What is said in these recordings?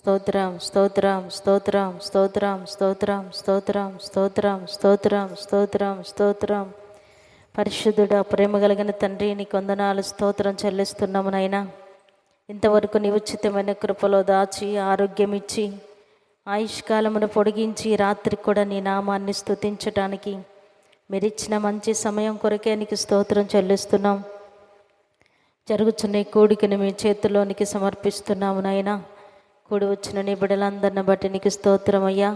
స్తోత్రం స్తోత్రం స్తోత్రం స్తోత్రం స్తోత్రం స్తోత్రం స్తోత్రం స్తోత్రం స్తోత్రం స్తోత్రం. పరిశుద్ధుడా, ప్రేమ కలిగిన తండ్రి, నీకు వందనాలు, స్తోత్రం చెల్లిస్తున్నాము నాయనా. ఇంతవరకు నీ ఉచితమైన కృపలో దాచి ఆరోగ్యం ఇచ్చి ఆయుష్కాలమును పొడిగించి రాత్రి కూడా నీ నామాన్ని స్తుతించటానికి మీరిచ్చిన మంచి సమయం కొరకే నీకు స్తోత్రం చెల్లిస్తున్నాం. జరుగుతున్న ఈ కూడికని మీ చేతుల్లోనికి సమర్పిస్తున్నాము నాయనా. కూడి వచ్చిన నీ బిడ్డలందరిని బట్టి నీకు స్తోత్రం అయ్యా.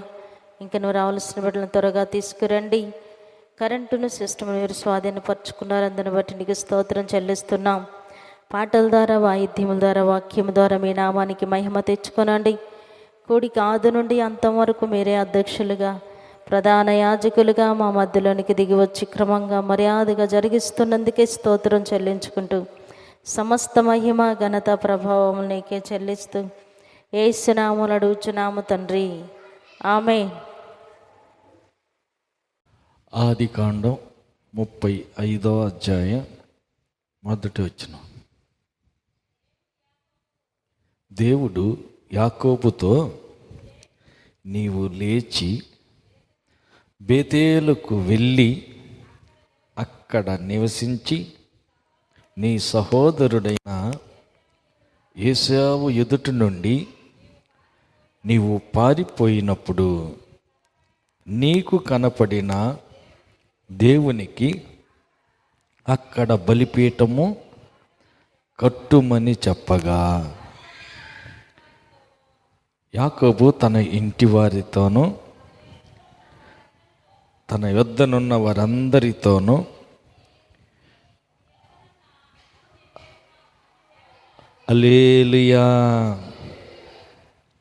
ఇంకా నువ్వు రావాల్సిన బిడ్డలను త్వరగా తీసుకురండి. కరెంటును సిస్టమ్ మీరు స్వాధీనపరుచుకున్నారు, అందరిని బట్టి నీకు స్తోత్రం చెల్లిస్తున్నాం. పాటల ద్వారా, వాయిద్యముల ద్వారా, వాక్యం ద్వారా మీ నామానికి మహిమ తెచ్చుకోనండి. కూడికి ఆది నుండి అంతం వరకు మీరే అధ్యక్షులుగా, ప్రధాన యాజకులుగా మా మధ్యలోనికి దిగి వచ్చి క్రమంగా మర్యాదగా జరిగిస్తున్నందుకే స్తోత్రం చెల్లించుకుంటూ సమస్త మహిమ ఘనత ప్రభావం నీకే చెల్లిస్తూ యేసు నామములో అడుగుచున్నాము తండ్రి, ఆమేన్. ఆదికాండం 35వ అధ్యాయం మొదటి వచనం. దేవుడు యాకోబుతో, నీవు లేచి బేతేలుకు వెళ్ళి అక్కడ నివసించి నీ సహోదరుడైన ఏశావు ఎదుటి నుండి నీవు పారిపోయినప్పుడు నీకు కనపడిన దేవునికి అక్కడ బలిపీఠము కట్టుమని చెప్పగా, యాకోబు తన ఇంటి వారితోనూ తన యొద్దనున్న వారందరితోనూ హల్లెలూయా.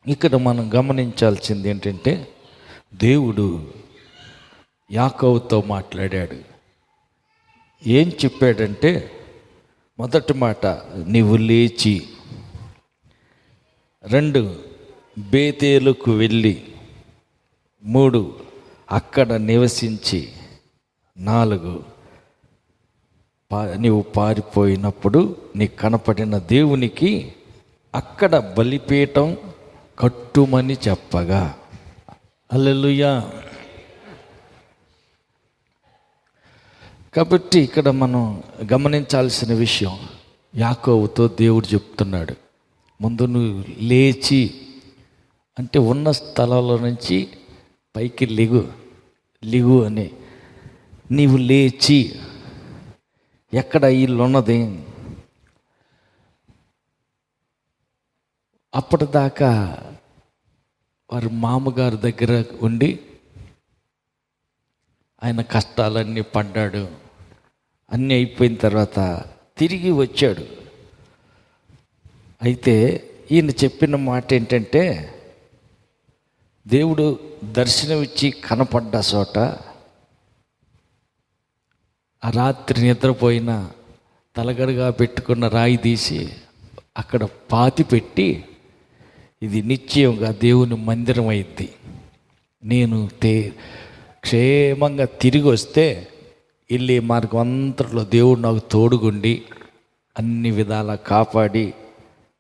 ఇక్కడ మనం గమనించాల్సింది ఏంటంటే, దేవుడు యాకోబుతో మాట్లాడాడు. ఏం చెప్పాడంటే, మొదటి మాట నీవు లేచి, 2 బేతేలుకు వెళ్ళి, 3 అక్కడ నివసించి, 4 నీవు పారిపోయినప్పుడు నీకు కనపడిన దేవునికి అక్కడ బలిపీఠం కట్టుమని చెప్పగా. హల్లెలూయా. కాబట్టి ఇక్కడ మనం గమనించాల్సిన విషయం, యాకోబుతో దేవుడు చెప్తున్నాడు, ముందు నువ్వు లేచి అంటే ఉన్న స్థలంలో నుంచి పైకి లిగు అని. నీవు లేచి, ఎక్కడ ఇల్లు ఉన్నది? అప్పటిదాకా వారి మామగారి దగ్గర ఉండి ఆయన కష్టాలన్నీ పడ్డాడు. అన్నీ అయిపోయిన తర్వాత తిరిగి వచ్చాడు. అయితే ఈయన చెప్పిన మాట ఏంటంటే, దేవుడు దర్శనమిచ్చి కనపడ్డ చోట ఆ రాత్రి నిద్రపోయిన తలగడగా పెట్టుకున్న రాయి తీసి అక్కడ పాతి పెట్టి, ఇది నిశ్చయంగా దేవుని మందిరం అయింది, నేను క్షేమంగా తిరిగి వస్తే వెళ్ళే మార్గం అంతట్లో దేవుడు నాకు తోడుగుండి అన్ని విధాలా కాపాడి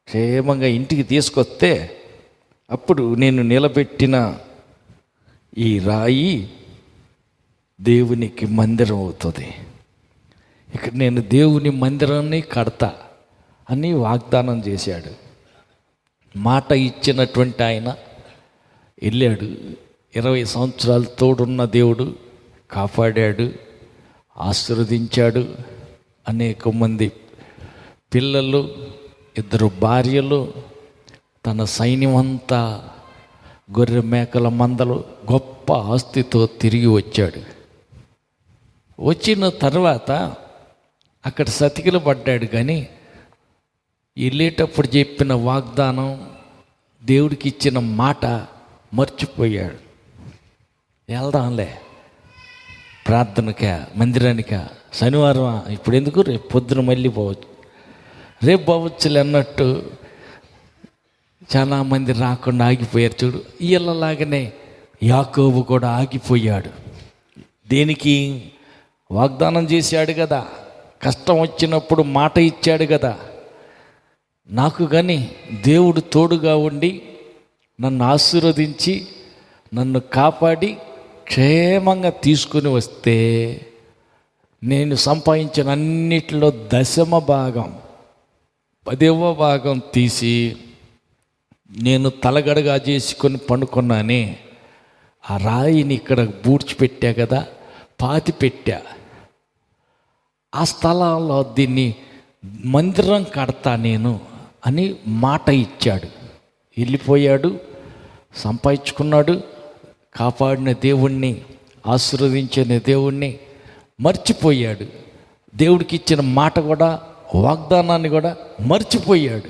క్షేమంగా ఇంటికి తీసుకొస్తే అప్పుడు నేను నిలబెట్టిన ఈ రాయి దేవునికి మందిరం అవుతుంది. ఇక్కడ నేను దేవుని మందిరాన్ని కడతా అని వాగ్దానం చేశాడు. మాట ఇచ్చినటువంటి ఆయన వెళ్ళాడు. 20 సంవత్సరాలు తోడున్న దేవుడు కాపాడాడు, ఆశీర్వదించాడు. అనేక మంది పిల్లలు, 2 భార్యలు, తన సైన్యమంతా, గొర్రె మేకల మందలు, గొప్ప ఆస్తితో తిరిగి వచ్చాడు. వచ్చిన తర్వాత అక్కడ సతికిల పడ్డాడు, కానీ వెళ్ళేటప్పుడు చెప్పిన వాగ్దానం, దేవుడికి ఇచ్చిన మాట మర్చిపోయాడు. వెళ్దాంలే ప్రార్థనకా, మందిరానికా, శనివారం ఇప్పుడు ఎందుకు, రేపు పొద్దున మళ్ళీ పోవచ్చు, రేపు పోవచ్చులే అన్నట్టు చాలామంది రాకుండా ఆగిపోయారు. చూడు, వీళ్ళలాగానే యాకోబు కూడా ఆగిపోయాడు. దేనికి? వాగ్దానం చేశాడు కదా, కష్టం వచ్చినప్పుడు మాట ఇచ్చాడు కదా, నాకు కానీ దేవుడు తోడుగా ఉండి నన్ను ఆశీర్వదించి నన్ను కాపాడి క్షేమంగా తీసుకుని వస్తే నేను సంపాదించిన అన్నిటిలో 10వ భాగం 10వ భాగం తీసి నేను తలగడగా చేసుకొని పండుకున్నానే, ఆ రాయిని ఇక్కడ బూడ్చిపెట్టా కదా, పాతి పెట్టా. ఆ స్థలంలో దీన్ని మందిరం కడతా నేను అని మాట ఇచ్చాడు. వెళ్ళిపోయాడు, సంపాదించుకున్నాడు. కాపాడిన దేవుణ్ణి, ఆశీర్వదించిన దేవుణ్ణి మర్చిపోయాడు. దేవుడికి ఇచ్చిన మాట కూడా, వాగ్దానాన్ని కూడా మర్చిపోయాడు.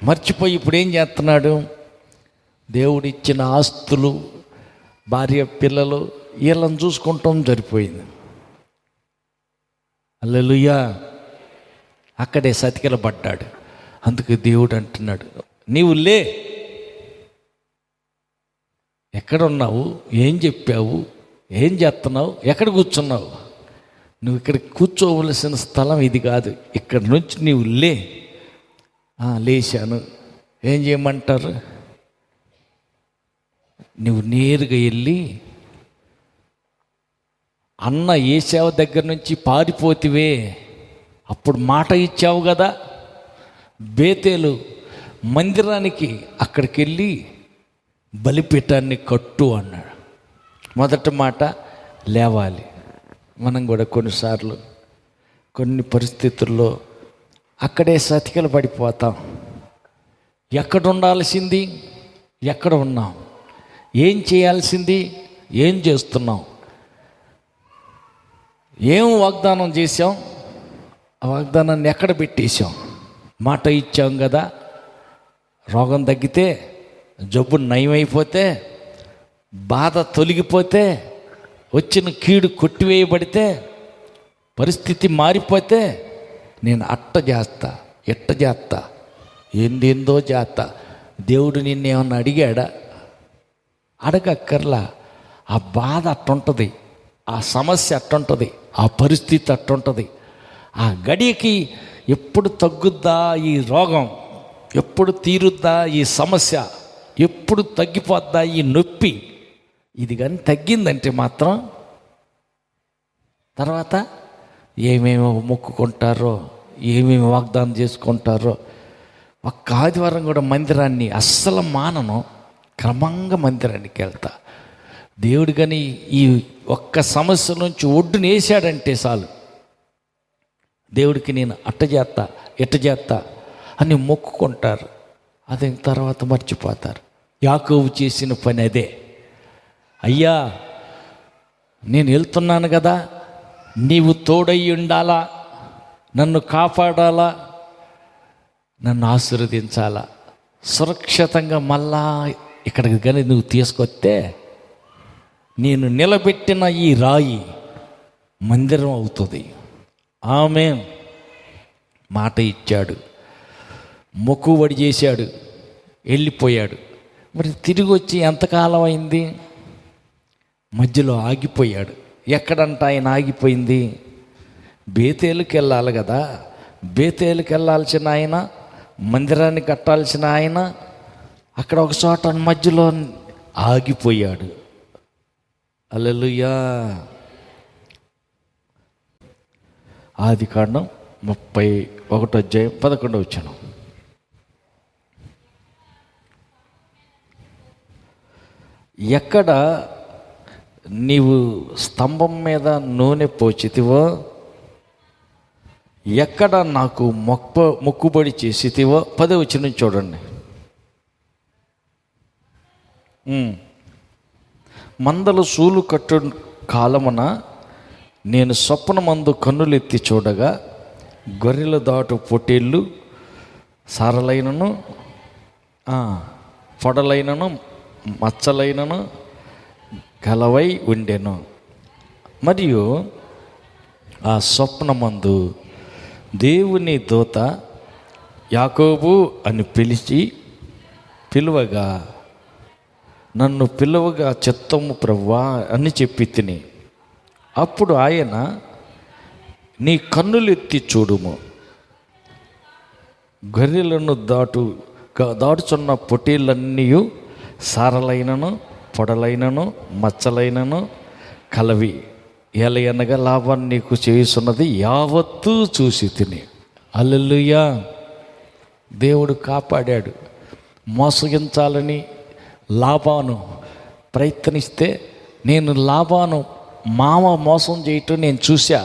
మర్చిపోయి ఇప్పుడు ఏం చేస్తున్నాడు? దేవుడిచ్చిన ఆస్తులు, భార్య, పిల్లలు వీళ్ళని చూసుకుంటాం సరిపోయింది. హల్లెలూయా. అక్కడే సతికిలబడ్డాడు. అందుకే దేవుడు అంటున్నాడు, నీవు లే, ఎక్కడున్నావు, ఏం చెప్పావు, ఏం చేస్తున్నావు, ఎక్కడ కూర్చున్నావు? నువ్వు ఇక్కడ కూర్చోవలసిన స్థలం ఇది కాదు, ఇక్కడ నుంచి నీవు లే. లేచాను. ఏం చేయమంటారు? నువ్వు నేరుగా వెళ్ళి అన్న ఏశావు దగ్గర నుంచి పారిపోతివే, అప్పుడు మాట ఇచ్చావు కదా, బేతేలు మందిరానికి అక్కడికి వెళ్ళి బలిపీఠాన్ని కట్టు అన్నాడు. మొదటి మాట లేవాలి. మనం కూడా కొన్నిసార్లు కొన్ని పరిస్థితుల్లో అక్కడే సతికిల పడిపోతాం. ఎక్కడ ఉండాల్సింది ఎక్కడ ఉన్నాం, ఏం చేయాల్సింది ఏం చేస్తున్నాం, ఏం వాగ్దానం చేసాం, ఆ వాగ్దానాన్ని ఎక్కడ పెట్టేశాం? మాట ఇచ్చాం కదా, రోగం తగ్గితే, జబ్బు నయమైపోతే, బాధ తొలగిపోతే, వచ్చిన కీడు కొట్టివేయబడితే, పరిస్థితి మారిపోతే నేను అట్ట చేస్తా, ఎట్ట చేస్తా, ఏందేందో చేస్తా. దేవుడు నిన్నేమన్నా అడిగాడా? అడగక్కర్లా. ఆ బాధ అట్టుంటుంది, ఆ సమస్య అట్టుంటుంది, ఆ పరిస్థితి అట్టుంటుంది. ఆ గడియకి ఎప్పుడు తగ్గుద్దా ఈ రోగం, ఎప్పుడు తీరుద్దా ఈ సమస్య, ఎప్పుడు తగ్గిపోద్దా ఈ నొప్పి, ఇది కానీ తగ్గిందంటే మాత్రం తర్వాత ఏమేమి మొక్కుకుంటారో, ఏమేమి వాగ్దానం చేసుకుంటారో. ఒక్క ఆదివారం కూడా మందిరాన్ని అస్సలు మానను, క్రమంగా మందిరానికి వెళ్తా. దేవుడు కానీ ఈ ఒక్క సమస్య నుంచి ఒడ్డున వేసాడంటే చాలు, దేవుడికి నేను అట్ట చేస్తా, ఎట్ట చేస్తా అని మొక్కుకుంటారు. అది తర్వాత మర్చిపోతారు. యాకోబు చేసిన పని అదే. అయ్యా, నేను వెళ్తున్నాను కదా, నీవు తోడై ఉండాలా, నన్ను కాపాడాలా, నన్ను ఆశీర్వదించాలా, సురక్షితంగా మళ్ళా ఇక్కడికి కానీ నువ్వు తీసుకొస్తే నేను నిలబెట్టిన ఈ రాయి మందిరం అవుతుంది. ఆమేన్. మాట ఇచ్చాడు, మొక్కుబడి చేశాడు, వెళ్ళిపోయాడు. మరి తిరిగి వచ్చి ఎంతకాలం అయింది? మధ్యలో ఆగిపోయాడు. ఎక్కడంట ఆయన ఆగిపోయింది? బేతేలుకి వెళ్ళాలి కదా. బేతేలుకి వెళ్ళాల్సిన ఆయన, మందిరాన్ని కట్టాల్సిన ఆయన అక్కడ ఒక చోట మధ్యలో ఆగిపోయాడు. హల్లెలూయా. ఆదికాండం 31:11. ఎక్కడ నీవు స్తంభం మీద నూనె పోచితివో, ఎక్కడ నాకు మొక్కుబడి చేసితివో, 10వ వచనం చూడండి. మందలు సూలు కట్టు కాలమున నేను స్వప్నమందు కన్నులెత్తి చూడగా, గొర్రెల దాటు పొట్టేళ్ళు సారలైనను, పొడలైనను, మచ్చలైనను కలవై ఉండెను. మరియు ఆ స్వప్నమందు దేవుని దూత యాకోబు అని పిలువగా, నన్ను పిలువగా చిత్తము ప్రభువా అని చెప్పి తిని, అప్పుడు ఆయన, నీ కన్నులెత్తి చూడుము, గొర్రెలను దాటుచున్న పొట్టేళ్ళన్నీ సారలైనను పొడలైనను మచ్చలైనను కలవి, ఏలయనగా లాభాన్ని నీకు చేయుచున్నది యావత్తూ చూసి తిని. హల్లెలూయా. దేవుడు కాపాడాడు. మోసగించాలని లాబాను ప్రయత్నిస్తే, నేను లాబాను మామ మోసం చేయటం నేను చూశా,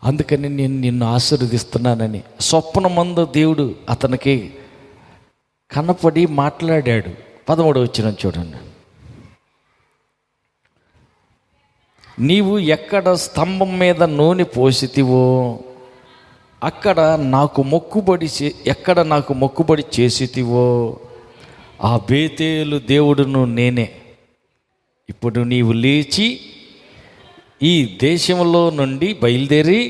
అందుకని నేను నిన్ను ఆశీర్వదిస్తున్నానని స్వప్నమందు దేవుడు అతనికి కనపడి మాట్లాడాడు. 13వ వచనం చూడండి. నీవు ఎక్కడ స్తంభం మీద నూనె పోసితివో ఎక్కడ నాకు మొక్కుబడి చేసితివో ఆ బేతేలు దేవుడును నేనే. ఇప్పుడు నీవు లేచి ఈ దేశంలో నుండి బయలుదేరి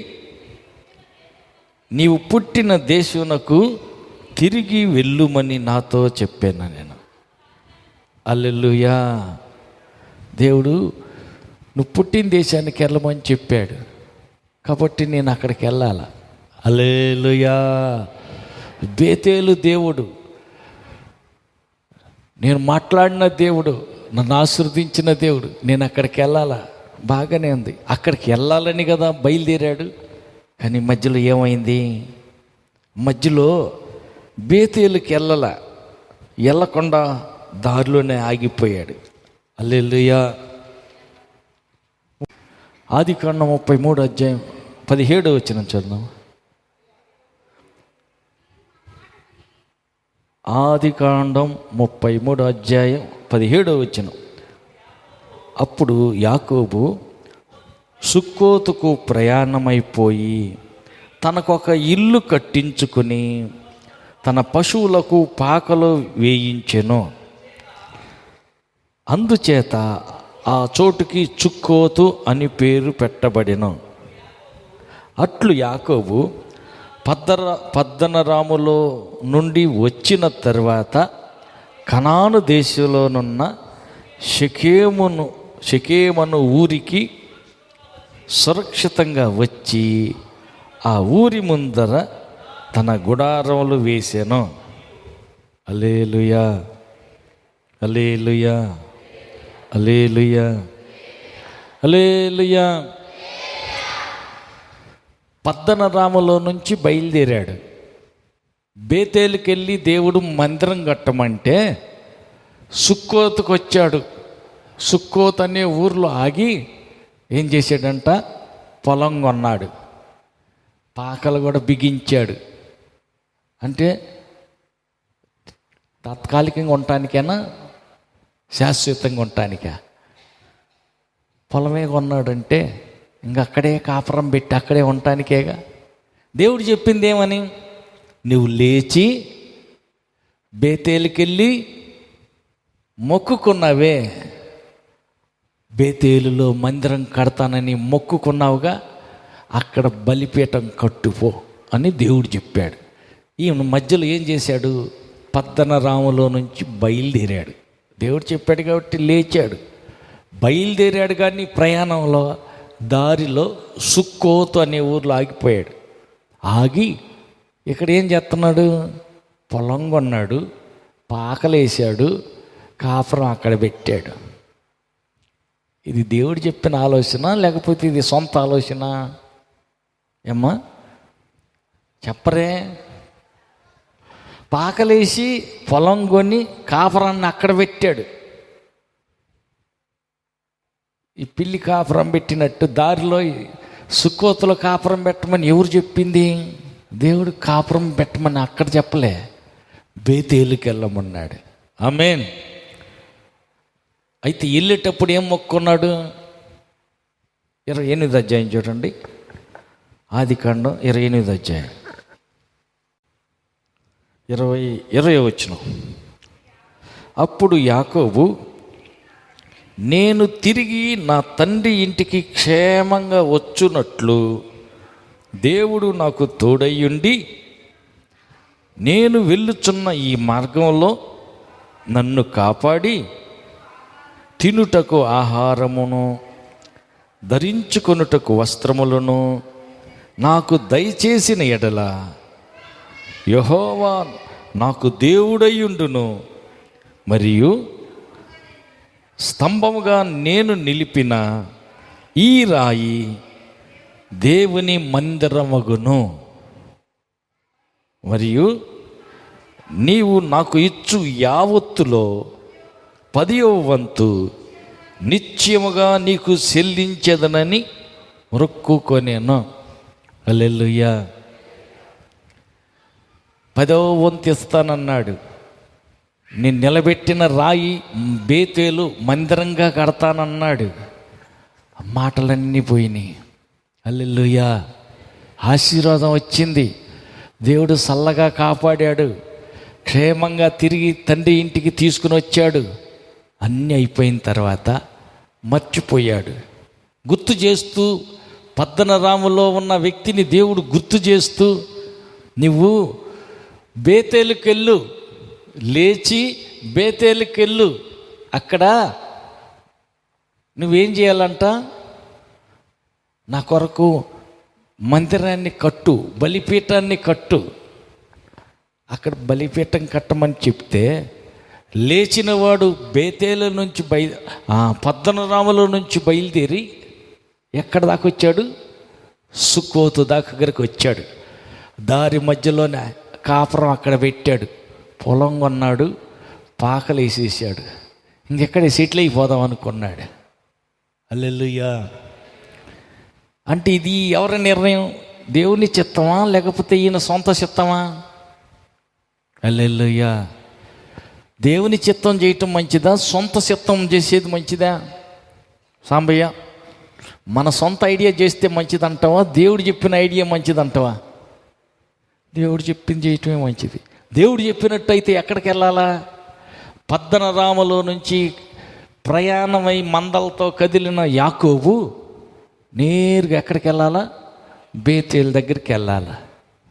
నీవు పుట్టిన దేశమునకు తిరిగి వెళ్ళుమని నాతో చెప్పాను నేను. హల్లెలూయా. దేవుడు నువ్వు పుట్టిన దేశానికి వెళ్ళమని చెప్పాడు కాబట్టి నేను అక్కడికి వెళ్ళాలా. హల్లెలూయా. బేతేలు దేవుడు, నేను మాట్లాడిన దేవుడు, నన్ను ఆశీర్వదించిన దేవుడు, నేను అక్కడికి వెళ్ళాలా. బాగానే ఉంది, అక్కడికి వెళ్ళాలని కదా బయలుదేరాడు. కానీ మధ్యలో ఏమైంది? మధ్యలో బేతేలుకి వెళ్ళకుండా దారిలోనే ఆగిపోయాడు. హల్లెలూయా. ఆదికాండం 33వ అధ్యాయం 17వ వచనం చదువు. ఆదికాండం 33వ అధ్యాయం 17వ వచనం. అప్పుడు యాకోబు సుక్కోతుకు ప్రయాణమైపోయి తనకొక ఇల్లు కట్టించుకుని తన పశువులకు పాకలు వేయించెను. అందుచేత ఆ చోటుకి చుక్కోతు అని పేరు పెట్టబడెను. అట్లు యాకోబు పద్దనరాములో నుండి వచ్చిన తర్వాత కనాను దేశంలోనున్న షెకేమను ఊరికి సురక్షితంగా వచ్చి ఆ ఊరి ముందర తన గుడారములు వేసాను. హల్లెలూయా, హల్లెలూయా, హల్లెలూయా, హల్లెలూయా. పద్దనరాములో నుంచి బయలుదేరాడు. బేతేలుకి వెళ్ళి దేవుడు మందిరం కట్టమంటే సుక్కోతుకు వచ్చాడు. సుక్కోత్ అనే ఊర్లో ఆగి ఏం చేశాడంట? పొలం కొన్నాడు, పాకలు కూడా బిగించాడు. అంటే తాత్కాలికంగా ఉండటానికైనా శాశ్వతంగా ఉండటానికా? పొలమే కొన్నాడంటే ఇంక అక్కడే కాపురం పెట్టి అక్కడే ఉండటానికేగా. దేవుడు చెప్పింది ఏమని? నువ్వు లేచి బేతేలుకి వెళ్ళి మొక్కుకున్నావే, బేతేలులో మందిరం కడతానని మొక్కుకున్నావుగా, అక్కడ బలిపీఠం కట్టుపో అని దేవుడు చెప్పాడు. ఈయన మధ్యలో ఏం చేశాడు? పద్దనరాములో నుంచి బయలుదేరాడు. దేవుడు చెప్పాడు కాబట్టి లేచాడు, బయలుదేరాడు. కానీ ప్రయాణంలో దారిలో సుక్కోతు అనే ఊర్లో ఆగిపోయాడు. ఆగి ఇక్కడ ఏం చేస్తున్నాడు? పొలం కొన్నాడు, పాకలేసాడు, కాపురం అక్కడ పెట్టాడు. ఇది దేవుడు చెప్పిన ఆలోచన లేకపోతే ఇది సొంత ఆలోచన? ఏమ్మా చెప్పరే. పాకలేసి పొలం కొని కాపురాన్ని అక్కడ పెట్టాడు. ఈ పిల్లి కాపురం పెట్టినట్టు దారిలో సుక్కోతులో కాపురం పెట్టమని ఎవరు చెప్పింది? దేవుడు కాపురం పెట్టమని అక్కడ చెప్పలే, బేతేలుకి వెళ్ళమన్నాడు. ఆమేన్. అయితే వెళ్ళేటప్పుడు ఏం మొక్కున్నాడు? 28వ అధ్యాయం చూడండి. ఆదికాండం 28వ అధ్యాయం 20వ వచనం. అప్పుడు యాకోబు, నేను తిరిగి నా తండ్రి ఇంటికి క్షేమంగా వచ్చునట్లు దేవుడు నాకు తోడయ్యుండి నేను వెళ్ళుచున్న ఈ మార్గంలో నన్ను కాపాడి తినుటకు ఆహారమును ధరించుకొనుటకు వస్త్రములను నాకు దయచేసిన ఎడల యెహోవా నాకు దేవుడయ్యుండును, మరియు స్తంభముగా నేను నిలిపిన ఈ రాయి దేవుని మందిరమగును. మరియు నీవు నాకు ఇచ్చు యావత్తులో 10వ వంతు నిశ్చయముగా నీకు చెల్లించదనని మొక్కుకొనేను. హల్లెలూయా. 10వ వంతు ఇస్తానన్నాడు. నేను నిలబెట్టిన రాయి బేతేలు మందిరంగా కడతానన్నాడు. మాటలన్నీ పోయినాయి. హల్లెలూయా. ఆశీర్వాదం వచ్చింది. దేవుడు చల్లగా కాపాడాడు. క్షేమంగా తిరిగి తండ్రి ఇంటికి తీసుకుని వచ్చాడు. అన్నీ అయిపోయిన తర్వాత మర్చిపోయాడు. గుర్తు చేస్తూ పద్దనరాములో ఉన్న వ్యక్తిని దేవుడు గుర్తు చేస్తూ, నువ్వు బేతేలుకెళ్ళు, లేచి బేతేలుకెళ్ళు, అక్కడ నువ్వేం చేయాలంట, నా కొరకు మందిరాన్ని కట్టు, బలిపీఠాన్ని కట్టు. అక్కడ బలిపీఠం కట్టమని చెప్తే లేచినవాడు బేతేలు నుంచి పద్దనరాములో నుంచి బయలుదేరి ఎక్కడ దాకా వచ్చాడు? సుక్కోతు దగ్గరికి వచ్చాడు. దారి మధ్యలోనే కాపురం అక్కడ పెట్టాడు. పొలం కొన్నాడు, పాకలు వేసేసాడు. ఇంకెక్కడ సెటిల్ అయిపోదాం అనుకున్నాడు. హల్లెలూయా. అంటే ఇది ఎవరి నిర్ణయం? దేవుని చిత్తమా లేకపోతే ఈయన సొంత చిత్తమా? హల్లెలూయా. దేవుని చిత్తం చేయటం మంచిదా, సొంత చిత్తం చేసేది మంచిదా? సాంబయ్య, మన సొంత ఐడియా చేస్తే మంచిదంటావా, దేవుడు చెప్పిన ఐడియా మంచిదంటావా? దేవుడు చెప్పింది చేయటమే మంచిది. దేవుడు చెప్పినట్టయితే ఎక్కడికి వెళ్ళాలా? పద్దనరాములో నుంచి ప్రయాణమై మందలతో కదిలిన యాకోబు నేరుగా ఎక్కడికి వెళ్ళాలా? బేతేలు దగ్గరికి వెళ్ళాలా.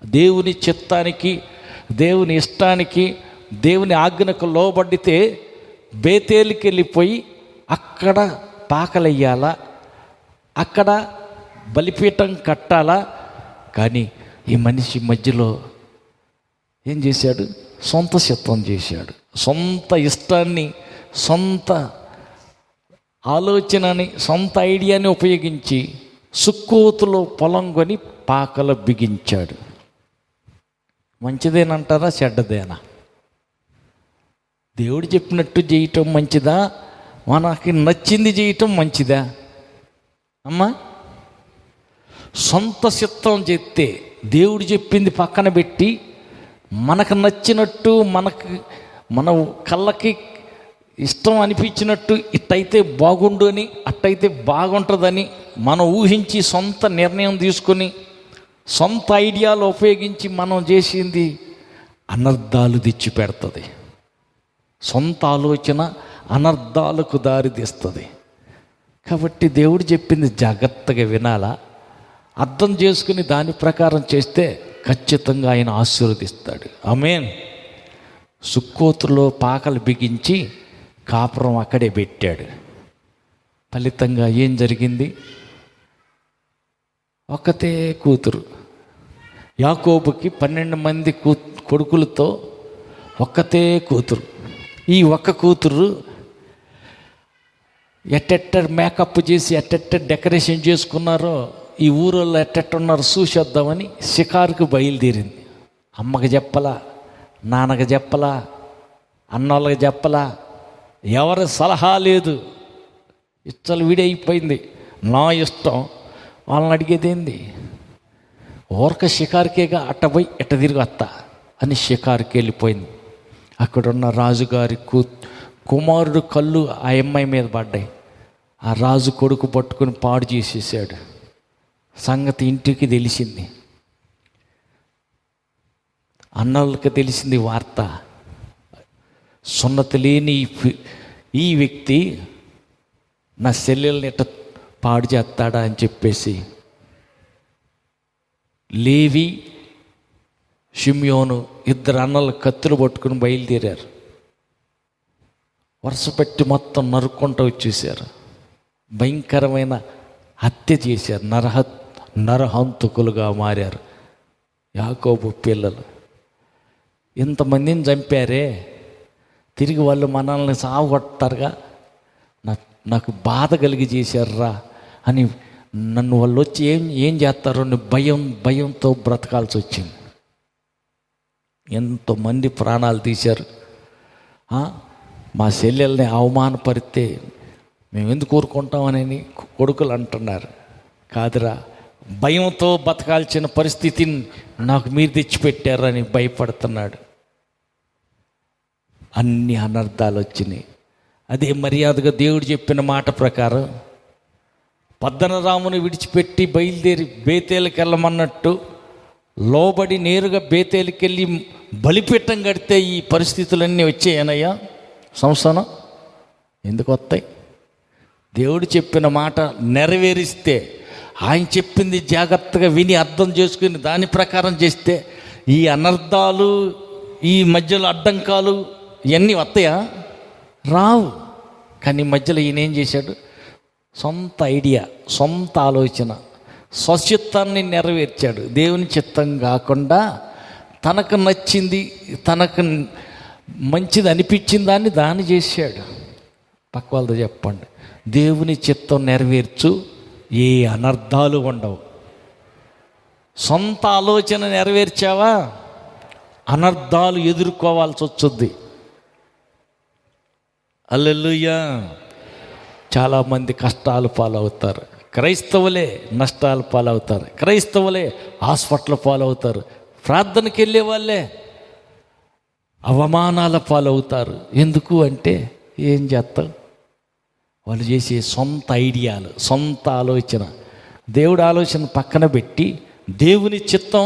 దేవుని చిత్తానికి, దేవుని ఇష్టానికి, దేవుని ఆజ్ఞకు లోబడితే బేతేలుకి వెళ్ళిపోయి అక్కడ పాకలయ్యాలా, అక్కడ బలిపీఠం కట్టాలా. కానీ ఈ మనిషి మధ్యలో ఏం చేశాడు? సొంత చిత్తం చేశాడు. సొంత ఇష్టాన్ని, సొంత ఆలోచనని, సొంత ఐడియాని ఉపయోగించి సుక్కోతులో పొలం కొని పాకలు బిగించాడు. మంచిదేనంటారా చెడ్డదేనా? దేవుడు చెప్పినట్టు చేయటం మంచిదా, మనకి నచ్చింది చేయటం మంచిదా? అమ్మా, సొంత చిత్తం చెప్తే దేవుడు చెప్పింది పక్కన పెట్టి మనకు నచ్చినట్టు, మన కళ్ళకి ఇష్టం అనిపించినట్టు ఇట్టయితే బాగుండు అని, అట్టయితే బాగుంటుందని మనం ఊహించి సొంత నిర్ణయం తీసుకొని సొంత ఐడియాలు ఉపయోగించి మనం చేసింది అనర్థాలు తెచ్చి పెడుతుంది. సొంత ఆలోచన అనర్థాలకు దారితీస్తుంది. కాబట్టి దేవుడు చెప్పింది జాగ్రత్తగా వినాలా, అర్థం చేసుకుని దాని ప్రకారం చేస్తే ఖచ్చితంగా ఆయన ఆశీర్వదిస్తాడు. ఆమేన్. సుక్కోతులో పాకలు బిగించి కాపురం అక్కడే పెట్టాడు. ఫలితంగా ఏం జరిగింది? ఒక్కతే కూతురు. యాకోబుకి 12 మంది కొడుకులతో ఒక్కతే కూతురు. ఈ ఒక్క కూతురు ఎట్టెట్ట మేకప్ చేసి ఎట్టెట్ట డెకరేషన్ చేసుకున్నారో, ఈ ఊరోళ్ళు ఎట్టెట్టున్నారు చూసేద్దామని షికారుకు బయలుదేరింది. అమ్మకి చెప్పలా, నాన్నకి చెప్పలా, అన్నోళ్ళకి చెప్పలా, ఎవరి సలహా లేదు. ఇచ్చలు విడైపోయింది. నా ఇష్టం, వాళ్ళని అడిగేదేంది? ఊరక షికారుకేగా, అట్ట పోయి ఎట్ట తిరిగి వస్తా అని షికారుకి వెళ్ళిపోయింది. అక్కడున్న రాజుగారి కుమారుడు కళ్ళు ఆ అమ్మాయి మీద పడ్డాయి. ఆ రాజు కొడుకు పట్టుకుని పాడు చేసేసాడు. సంగతి ఇంటికి తెలిసింది, అన్నోళ్ళకి తెలిసింది వార్త. సున్నతి లేని ఈ వ్యక్తి నా చెల్లెల్ని ఎట్ట పాడు చేస్తాడా అని చెప్పేసి లేవి, షిమ్యోను ఇద్దరు అన్నలు కత్తులు పట్టుకుని బయలుదేరారు. వరుస పెట్టి మొత్తం నరుక్కుంటూ వచ్చేసారు. భయంకరమైన హత్య చేశారు. నరహంతకులుగా మారారు యాకోబు పిల్లలు. ఇంతమందిని చంపారే, తిరిగి వాళ్ళు మనల్ని సావగొడతారుగా, నాకు బాధ కలిగి చేశారా అని నన్ను వాళ్ళు వచ్చి ఏం చేస్తారో అని భయంతో బ్రతకాల్సి వచ్చింది. ఎంతోమంది ప్రాణాలు తీశారు. మా చెల్లెల్ని అవమానపరిస్తే మేము ఎందుకు ఊరుకుంటామని కొడుకులు అంటున్నారు. కాదురా, భయంతో బతకాల్సిన పరిస్థితిని నాకు మీరు తెచ్చిపెట్టారని భయపడుతున్నాడు. అన్ని అనర్థాలు వచ్చినాయి. అదే మర్యాదగా దేవుడు చెప్పిన మాట ప్రకారం పద్దనరాముని విడిచిపెట్టి బయలుదేరి బేతేలుకి వెళ్ళమన్నట్టు లోబడి నేరుగా బేతేలుకి వెళ్ళి బలిపీఠం కడితే ఈ పరిస్థితులన్నీ వచ్చాయనయ్యా. సంవత్సరం ఎందుకు వస్తాయి? దేవుడు చెప్పిన మాట నెరవేరిస్తే, ఆయన చెప్పింది జాగ్రత్తగా విని అర్థం చేసుకుని దాని ప్రకారం చేస్తే ఈ అనర్థాలు, ఈ మధ్యలో అడ్డంకాలు ఇవన్నీ వస్తాయా? రావు. కానీ మధ్యలో ఈయన ఏం చేశాడు? సొంత ఐడియా, సొంత ఆలోచన, స్వచిత్తాన్ని నెరవేర్చాడు. దేవుని చిత్తం కాకుండా తనకు నచ్చింది, తనకు మంచిది అనిపించిన దాన్ని చేశాడు. పక్క వాళ్ళతో చెప్పండి, దేవుని చిత్తం నెరవేర్చు, ఏ అనర్థాలు ఉండవు. సొంత ఆలోచన నెరవేర్చావా, అనర్థాలు ఎదుర్కోవాల్సి వచ్చుద్ది. హల్లెలూయా. చాలామంది కష్టాలు పాలవుతారు, క్రైస్తవులే నష్టాలు పాలవుతారు, క్రైస్తవులే హాస్పిటల్ పాలవుతారు, ప్రార్థనకి వెళ్ళే వాళ్ళే అవమానాల పాలవుతారు. ఎందుకు అంటే ఏం చేస్తాం? వాళ్ళు చేసే సొంత ఐడియాలు, సొంత ఆలోచన. దేవుడి ఆలోచన పక్కన పెట్టి దేవుని చిత్తం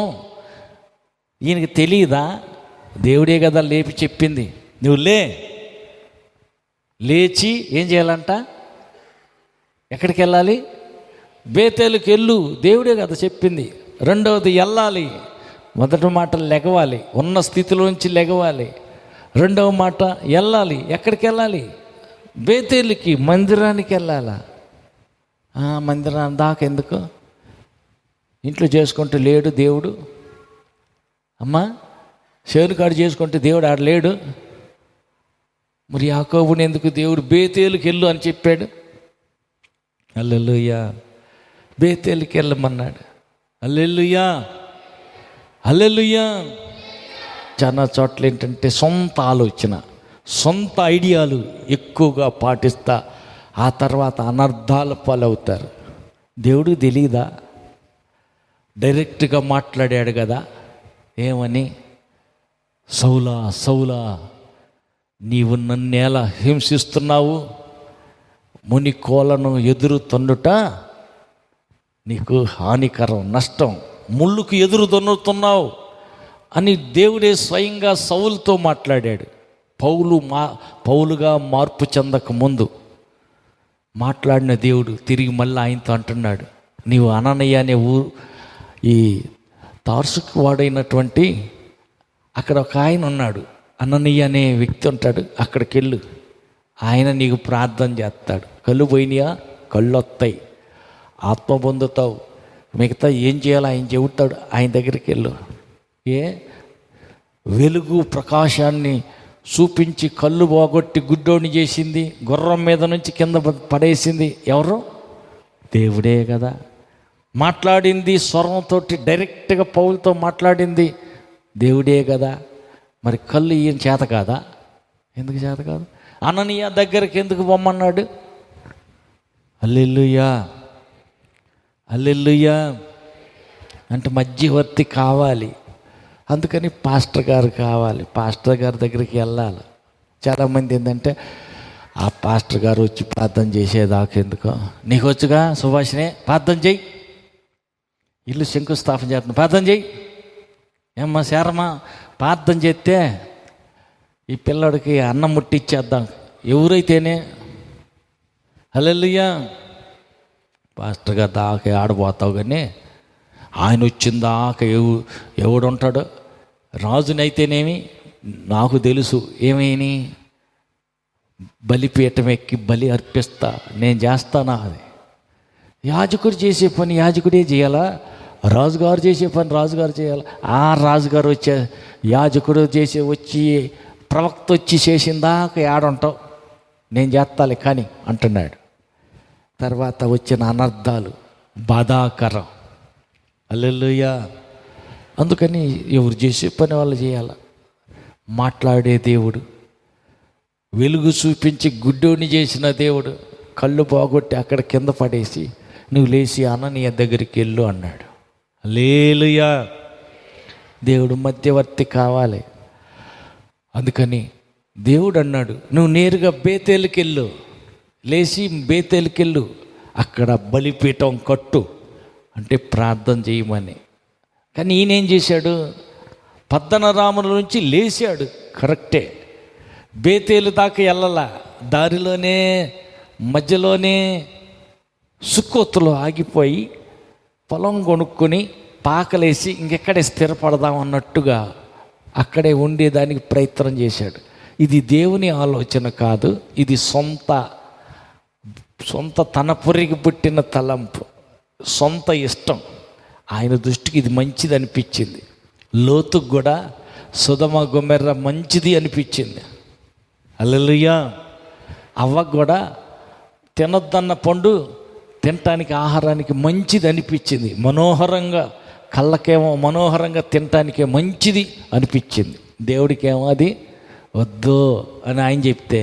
ఈయనకి తెలియదా? దేవుడే కదా లేపి చెప్పింది, నువ్వు లేచి ఏం చేయాలంట? ఎక్కడికి వెళ్ళాలి? బేతేలుకి వెళ్ళు, దేవుడే కదా చెప్పింది. రెండవది వెళ్ళాలి. మొదటి మాట లెగవాలి, ఉన్న స్థితిలోంచి లెగవాలి. రెండవ మాట వెళ్ళాలి. ఎక్కడికి వెళ్ళాలి? బేతేలుకి, మందిరానికి వెళ్ళాలా? మందిరాన్ని దాకా ఎందుకు? ఇంట్లో చేసుకుంటే లేడు దేవుడు. అమ్మా, శేనుకాడు చేసుకుంటే దేవుడు ఆడ లేడు. మరి యాకోబుని ఎందుకు దేవుడు బేతేలుకి వెళ్ళు అని చెప్పాడు? హల్లెలూయా. బేతేలుకి వెళ్ళమన్నాడు. హల్లెలూయా, హల్లెలూయా. చాలా చోట్ల ఏంటంటే సొంత ఆలోచన, సొంత ఐడియాలు ఎక్కువగా పాటిస్తా ఆ తర్వాత అనర్థాల పాలవుతారు. దేవుడికి తెలియదా? డైరెక్ట్గా మాట్లాడాడు కదా. ఏమని? సౌలా సౌలా, నీవు నన్నేలా హింసిస్తున్నావు? ముని కోలను ఎదురు తన్నుట నీకు హానికరం, నష్టం. ముళ్ళుకు ఎదురు తన్నుతున్నావు అని దేవుడే స్వయంగా సౌలుతో మాట్లాడాడు. పౌలుగా మార్పు చెందక ముందు మాట్లాడిన దేవుడు తిరిగి మళ్ళీ ఆయనతో అంటున్నాడు, నీవు అననయ్య అనే ఈ తార్సుకు వాడైనటువంటి అక్కడ ఒక ఆయన ఉన్నాడు, అననీయ అనే వ్యక్తి ఉంటాడు, అక్కడికి వెళ్ళు, ఆయన నీకు ప్రార్థన చేస్తాడు. కళ్ళు పోయినాయా? కళ్ళు వస్తాయి, ఆత్మ పొందుతావు. మిగతా ఏం చేయాలో ఆయన చెబుతాడు. ఆయన దగ్గరికి వెళ్ళు. వెలుగు ప్రకాశాన్ని చూపించి కళ్ళు పోగొట్టి గుడ్డోని చేసింది, గుర్రం మీద నుంచి కింద పడేసింది ఎవరు? దేవుడే కదా. మాట్లాడింది స్వరంతో, డైరెక్ట్గా పౌలుతో మాట్లాడింది దేవుడే కదా. మరి కళ్ళు ఈయన చేత కాదా? ఎందుకు చేత కాదు? అననీయ దగ్గరికి ఎందుకు పొమ్మన్నాడు? హల్లెలూయా, హల్లెలూయా. అంటే మధ్యవర్తి కావాలి. అందుకని పాస్టర్ గారు కావాలి, పాస్టర్ గారి దగ్గరికి వెళ్ళాలి. చాలామంది ఏంటంటే ఆ పాస్టర్ గారు వచ్చి ప్రార్థన చేసేదాకా ఎందుకో, నీకు వచ్చుగా సుభాషిణే ప్రార్థన చెయ్యి, ఇల్లు శంకుస్థాపన చేస్తున్నా ప్రార్థన చెయ్యి, ఏమ్మా శారమ్మా ప్రార్థన చేస్తే ఈ పిల్లడికి అన్నం ముట్టిచ్చేద్దాం ఎవరైతేనే. హల్లెలూయా. పాస్టర్ గారు దాకా ఆడబోతావు, కానీ ఆయన వచ్చిన దాకా ఎవడుంటాడు? రాజునైతేనేమి, నాకు తెలుసు ఏమేని బలిపీఠం ఎక్కి బలి అర్పిస్తా, నేను చేస్తానా? అది యాజకుడు చేసే పని యాజకుడే చేయాలా? రాజుగారు చేసే పని రాజుగారు చేయాలి. ఆ రాజుగారు వచ్చే యాజకుడు వచ్చి ప్రవక్త వచ్చి చేసిందాక ఏడుంటావు, నేను చేస్తాలే కానీ అంటున్నాడు. తర్వాత వచ్చిన అనర్థాలు బాధాకరం. హల్లెలూయా. అందుకని ఎవరు చేసే పని వాళ్ళు చేయాలి. మాట్లాడే దేవుడు, వెలుగు చూపించి గుడ్డోని చేసిన దేవుడు కళ్ళు బాగొట్టి అక్కడ కింద పడేసి నువ్వు లేచి అననీయ దగ్గరికి వెళ్ళు అన్నాడు. హల్లెలూయా. దేవుడు మధ్యవర్తి కావాలి. అందుకని దేవుడు అన్నాడు, నువ్వు నేరుగా బేతేలుకి వెళ్ళు, లేచి బేతేలుకి వెళ్ళు, అక్కడ బలిపీఠం కట్టు అంటే ప్రార్థన చేయమని. కానీ ఈయనేం చేశాడు? పద్దనరాముల నుంచి లేచాడు, కరెక్టే. బేతేలు దాకా వెళ్ళలా, దారిలోనే మధ్యలోనే సుక్కోతులో ఆగిపోయి పొలం కొనుక్కొని పాకలేసి ఇంకెక్కడే స్థిరపడదాం అన్నట్టుగా అక్కడే ఉండేదానికి ప్రయత్నం చేశాడు. ఇది దేవుని ఆలోచన కాదు, ఇది సొంత తన పురికి పుట్టిన తలంపు, సొంత ఇష్టం. ఆయన దృష్టికి ఇది మంచిది అనిపించింది. లోతుకు కూడా సొదొమ గొమొర్రా మంచిది అనిపించింది. హల్లెలూయా. అవ్వకు కూడా తినొద్దన్న పండు తినటానికి, ఆహారానికి మంచిది అనిపించింది. మనోహరంగా, కళ్ళకేమో మనోహరంగా, తినటానికే మంచిది అనిపించింది. దేవుడికేమో అది వద్దు అని ఆయన చెప్తే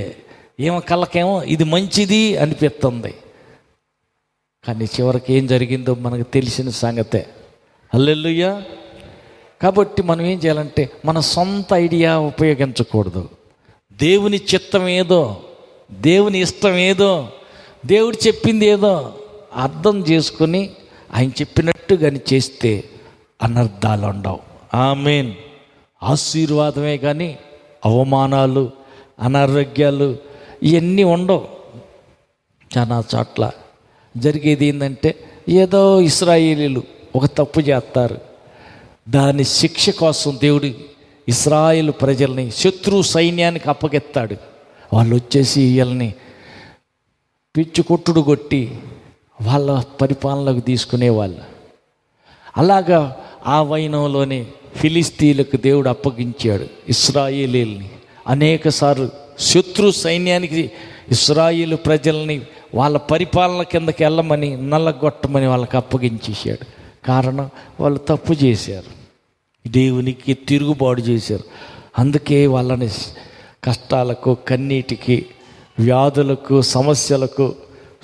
ఏమో కళ్ళకేమో ఇది మంచిది అనిపిస్తుంది. కానీ చివరికి ఏం జరిగిందో మనకు తెలిసిన సంగతే. హల్లెలూయా. కాబట్టి మనం ఏం చేయాలంటే మన సొంత ఐడియా ఉపయోగించకూడదు. దేవుని చిత్తం ఏదో, దేవుని ఇష్టం ఏదో, దేవుడు చెప్పింది ఏదో అర్థం చేసుకుని ఆయన చెప్పినట్టు కానీ చేస్తే అనర్థాలు ఉండవు. ఆమేన్. ఆశీర్వాదమే కానీ అవమానాలు, అనారోగ్యాలు ఇవన్నీ ఉండవు. చాలా చోట్ల జరిగేది ఏంటంటే, ఏదో ఇశ్రాయేలీలు ఒక తప్పు చేస్తారు, దాని శిక్ష కోసం దేవుడు ఇశ్రాయేలు ప్రజల్ని శత్రు సైన్యానికి అప్పగెత్తాడు. వాళ్ళు వచ్చేసి వీళ్ళని పిచ్చు కొట్టుడు కొట్టి వాళ్ళ పరిపాలనకు తీసుకునేవాళ్ళు. అలాగా ఆ వైనంలోనే ఫిలిస్తీన్లకు దేవుడు అప్పగించాడు ఇశ్రాయేలీల్ని. అనేకసార్లు శత్రు సైన్యానికి ఇశ్రాయేలు ప్రజల్ని వాళ్ళ పరిపాలన కిందకి వెళ్ళమని, నల్లగొట్టమని వాళ్ళకి అప్పగించేశాడు. కారణం, వాళ్ళు తప్పు చేశారు, దేవునికి తిరుగుబాటు చేశారు. అందుకే వాళ్ళని కష్టాలకు, కన్నీటికి, వ్యాధులకు, సమస్యలకు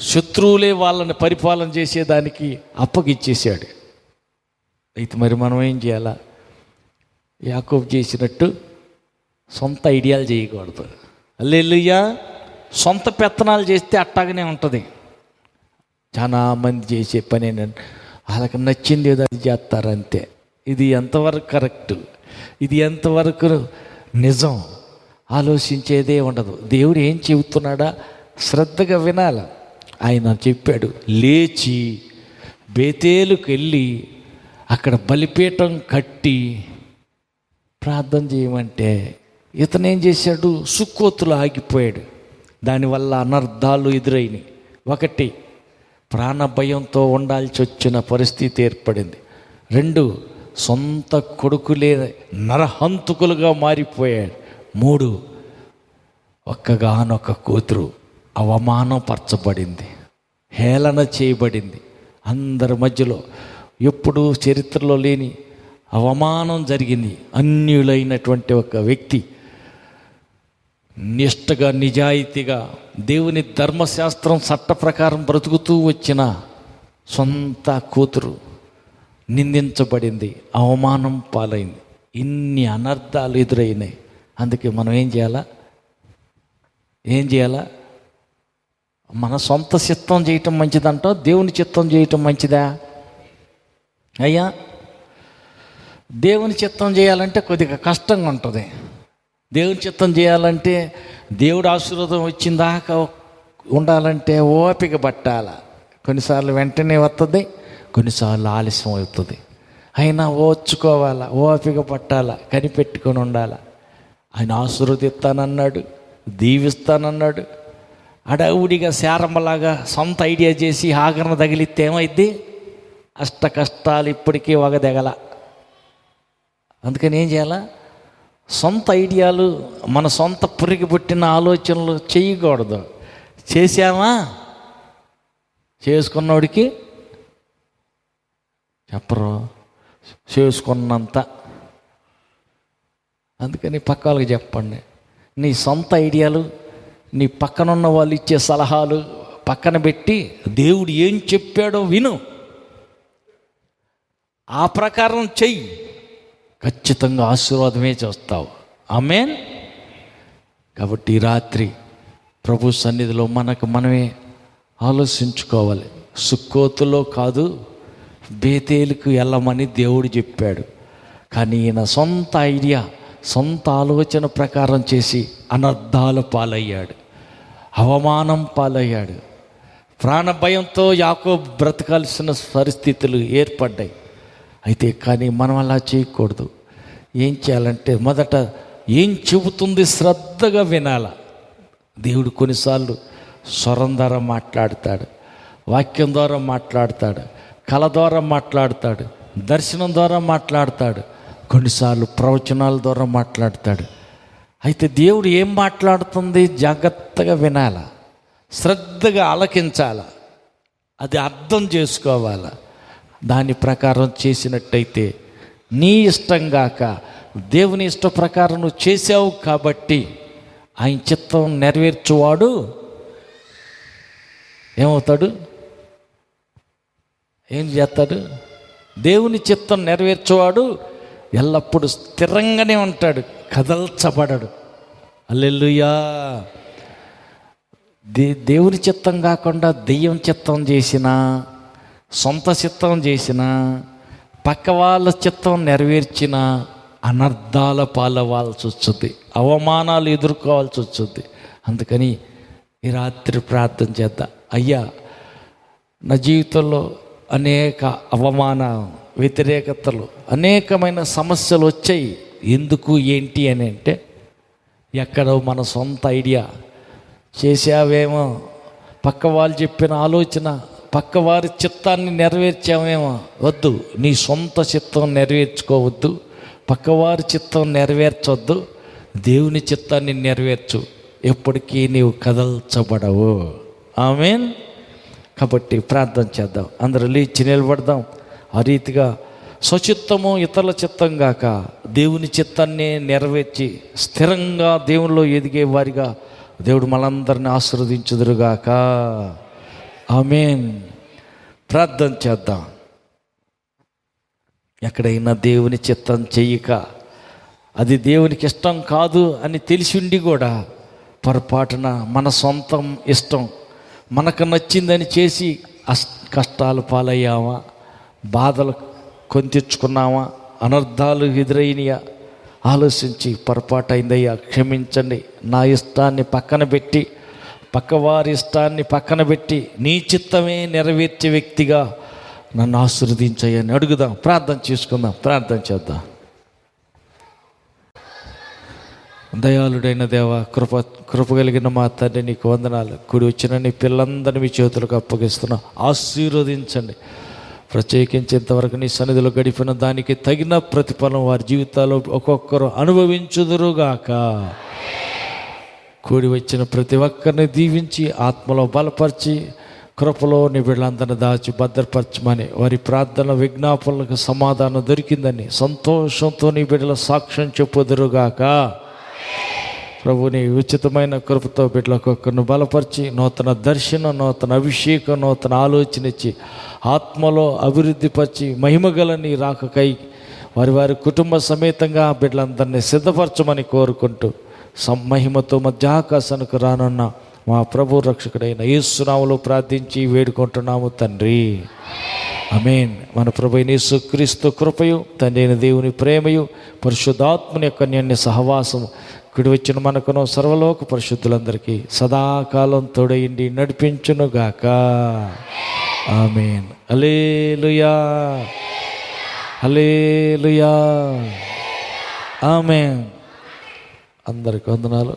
శత్రువులే వాళ్ళని పరిపాలన చేసేదానికి అప్పగిచ్చేసాడు. అయితే మరి మనం ఏం చేయాలా? యాకోబు చేసినట్టు సొంత ఐడియాలు చేయకూడదు. హల్లెలూయా. సొంత పెత్తనాలు చేస్తే అట్టాగనే ఉంటుంది. చాలా మంది చేసే పని ఏంటంటే వాళ్ళకి నచ్చింది ఏదో అది చేస్తారంతే. ఇది ఎంతవరకు కరెక్టు, ఇది ఎంతవరకు నిజం ఆలోచించేదే ఉండదు. దేవుడు ఏం చెబుతున్నాడా శ్రద్ధగా వినాలి. ఆయన చెప్పాడు, లేచి బేతేలుకు వెళ్ళి అక్కడ బలిపీఠం కట్టి ప్రార్థన చేయమంటే ఇతను ఏం చేశాడు? సుక్కోతులు ఆగిపోయాడు. దానివల్ల అనర్థాలు ఎదురైనాయి. ఒకటి, ప్రాణభయంతో ఉండాల్సి వచ్చిన పరిస్థితి ఏర్పడింది. రెండు, సొంత కొడుకులే నరహంతకులుగా మారిపోయాడు. మూడు, ఒక్కగానొక్క కూతురు అవమానపరచబడింది, హేళన చేయబడింది. అందరి మధ్యలో ఎప్పుడూ చరిత్రలో లేని అవమానం జరిగింది. అన్యులైనటువంటి ఒక వ్యక్తి నిష్టగా, నిజాయితీగా దేవుని ధర్మశాస్త్రం చట్ట ప్రకారం బ్రతుకుతూ వచ్చిన సొంత కూతురు నిందించబడింది, అవమానం పాలైంది. ఇన్ని అనర్థాలు ఎదురైనాయి. అందుకే మనం ఏం చేయాలా? మన సొంత చిత్తం చేయటం మంచిదంటో దేవుని చిత్తం చేయటం మంచిదా? అయ్యా, దేవుని చిత్తం చేయాలంటే కొద్దిగా కష్టంగా ఉంటుంది. దేవుని చిత్తం చేయాలంటే దేవుడు ఆశీర్వాదం వచ్చిందాకా ఉండాలంటే ఓపిక పట్టాల. కొన్నిసార్లు వెంటనే వస్తుంది, కొన్నిసార్లు ఆలస్యం అవుతుంది. అయినా ఓర్చుకోవాలా, ఓపిక పట్టాలా, కనిపెట్టుకొని ఉండాలా. ఆయన ఆశీర్వదిస్తానన్నాడు, దీవిస్తానన్నాడు. అడవుడిగా శారమ్మలాగా సొంత ఐడియా చేసి ఆగరణ తగిలిస్తే ఏమైద్ది? అష్ట కష్టాలు ఇప్పటికీ వగదెగల. అందుకని ఏం చేయాలా? సొంత ఐడియాలు, మన సొంత పురికి పుట్టిన ఆలోచనలు చేయకూడదు. చేశామా చేసుకున్నోడికి చెప్పరు, చేసుకున్నంత. అందుకని పక్క వాళ్ళకి చెప్పండి. నీ సొంత ఐడియాలు, నీ పక్కనున్న వాళ్ళు ఇచ్చే సలహాలు పక్కన పెట్టి దేవుడు ఏం చెప్పాడో విను, ఆ ప్రకారం చెయ్యి, ఖచ్చితంగా ఆశీర్వాదమే చేస్తావు. ఆమేన్. కాబట్టి ఈ రాత్రి ప్రభు సన్నిధిలో మనకు మనమే ఆలోచించుకోవాలి. సుక్కోతులో కాదు, బేతేలుకు వెళ్ళమని దేవుడు చెప్పాడు. కానీ ఈయన సొంత ఐడియా, సొంత ఆలోచన ప్రకారం చేసి అనర్థాల పాలయ్యాడు, అవమానం పాలయ్యాడు. ప్రాణభయంతో యాకోబు బ్రతకాల్సిన పరిస్థితులు ఏర్పడ్డాయి. అయితే కానీ మనం అలా చేయకూడదు. ఏం చేయాలంటే మొదట ఏం చెబుతుంది శ్రద్ధగా వినాల. దేవుడు కొన్నిసార్లు స్వరం ద్వారా మాట్లాడతాడు, వాక్యం ద్వారా మాట్లాడతాడు, కళ ద్వారా మాట్లాడతాడు, దర్శనం ద్వారా మాట్లాడతాడు, కొన్నిసార్లు ప్రవచనాల ద్వారా మాట్లాడతాడు. అయితే దేవుడు ఏం మాట్లాడుతుంది జాగ్రత్తగా వినాల, శ్రద్ధగా ఆలకించాల, అది అర్థం చేసుకోవాల. దాని ప్రకారం చేసినట్టయితే నీ ఇష్టం గాక దేవుని ఇష్ట ప్రకారం నువ్వు చేసావు కాబట్టి ఆయన చిత్తం నెరవేర్చువాడు ఏమవుతాడు? ఏం చేస్తాడు? దేవుని చిత్తం నెరవేర్చేవాడు ఎల్లప్పుడూ స్థిరంగానే ఉంటాడు, కదల్చబడడు. హల్లెలూయా. దేవుని చిత్తం కాకుండా దెయ్యం చిత్తం చేసినా, సొంత చిత్తం చేసినా, పక్క వాళ్ళ చిత్తం నెరవేర్చిన అనర్థాల పాలవ్వాల్సి వస్తుంది, అవమానాలు ఎదుర్కోవాల్సి వస్తుంది. అందుకని ఈ రాత్రి ప్రార్థన చేద్దాం. అయ్యా, నా జీవితంలో అనేక అవమాన వ్యతిరేకతలు, అనేకమైన సమస్యలు వచ్చాయి. ఎందుకు ఏంటి అని అంటే, ఎక్కడో మన సొంత ఐడియా చేసావేమో, పక్క వాళ్ళు చెప్పిన ఆలోచన, పక్క వారి చిత్తాన్ని నెరవేర్చామేమో. వద్దు, నీ సొంత చిత్తం నెరవేర్చుకోవద్దు, పక్కవారి చిత్తం నెరవేర్చొద్దు, దేవుని చిత్తాన్ని నెరవేర్చు. ఎప్పటికీ నీవు కదల్చబడవు. ఆమేన్. కాబట్టి ప్రార్థన చేద్దాం, అందరూ లేచి నిలబడదాం. ఆ రీతిగా స్వచిత్తము ఇతరుల చిత్తం గాక దేవుని చిత్తాన్ని నెరవేర్చి స్థిరంగా దేవునిలో ఎదిగే వారిగా దేవుడు మనందరిని ఆశీర్వదించుదురుగాక. ఆమేన్. ప్రార్థన చేద్దాం. ఎక్కడైనా దేవుని చిత్తం చెయ్యక, అది దేవునికి ఇష్టం కాదు అని తెలిసి ఉండి కూడా పొరపాటున మన సొంతం ఇష్టం, మనకు నచ్చిందని చేసి కష్టాలు పాలయ్యామా, బాధలు కొని తెచ్చుకున్నామా, అనర్థాలు ఎదురైనయా, ఆలోచించి పొరపాటు అయిందయ్యా క్షమించండి, నా ఇష్టాన్ని పక్కన పెట్టి, పక్కవారి ఇష్టాన్ని పక్కన పెట్టి నీ చిత్తమే నెరవేర్చే వ్యక్తిగా నన్ను ఆశీర్వదించయ్యని అడుగుదాం. ప్రార్థన చేసుకుందాం, ప్రార్థన చేద్దాం. దయాళుడైన దేవ, కృప కలిగిన మా తండ్రి, నీకు వందనాలు. కూడి వచ్చిన నీ పిల్లలందరినీ మీ చేతులకు అప్పగిస్తున్నా, ఆశీర్వదించండి. ప్రత్యేకించి ఇంతవరకు నీ సన్నిధిలో గడిపిన దానికి తగిన ప్రతిఫలం వారి జీవితాల్లో ఒక్కొక్కరు అనుభవించుదురుగాక. కూడి వచ్చిన ప్రతి ఒక్కరిని దీవించి ఆత్మలో బలపరిచి కృపలో నీ బిడ్డలందరిని దాచి భద్రపరచమని, వారి ప్రార్థన విజ్ఞాపనలకు సమాధానం దొరికిందని సంతోషంతో నీ బిడ్డల సాక్ష్యం చెప్పుదురుగాక. ప్రభుని ఉచితమైన కృపతో బిడ్డలకొక్కరిని బలపరిచి నూతన దర్శనం, నూతన అభిషేకం, నూతన ఆలోచన ఇచ్చి ఆత్మలో అభివృద్ధిపరిచి మహిమగల నీ రాకకై వారి వారి కుటుంబ సమేతంగా బిడ్డలందరినీ సిద్ధపరచమని కోరుకుంటూ మహిమతో మధ్యాకాశానికి రానున్న మా ప్రభు రక్షకుడైన యేసు నామములో ప్రార్థించి వేడుకుంటున్నాము తండ్రి. ఆమేన్. మన ప్రభు అయిన యేసుక్రీస్తు కృపయు, తండ్రి అయిన దేవుని ప్రేమయు, పరిశుద్ధాత్మని యొక్క అన్యోన్య సహవాసము కుడి వచ్చిన మనకును సర్వలోక పరిశుద్ధులందరికీ సదాకాలం తోడయిండి నడిపించునుగాక. ఆమేన్. హల్లెలూయా, హల్లెలూయా. ఆమేన్. అందరికి వందనాలు.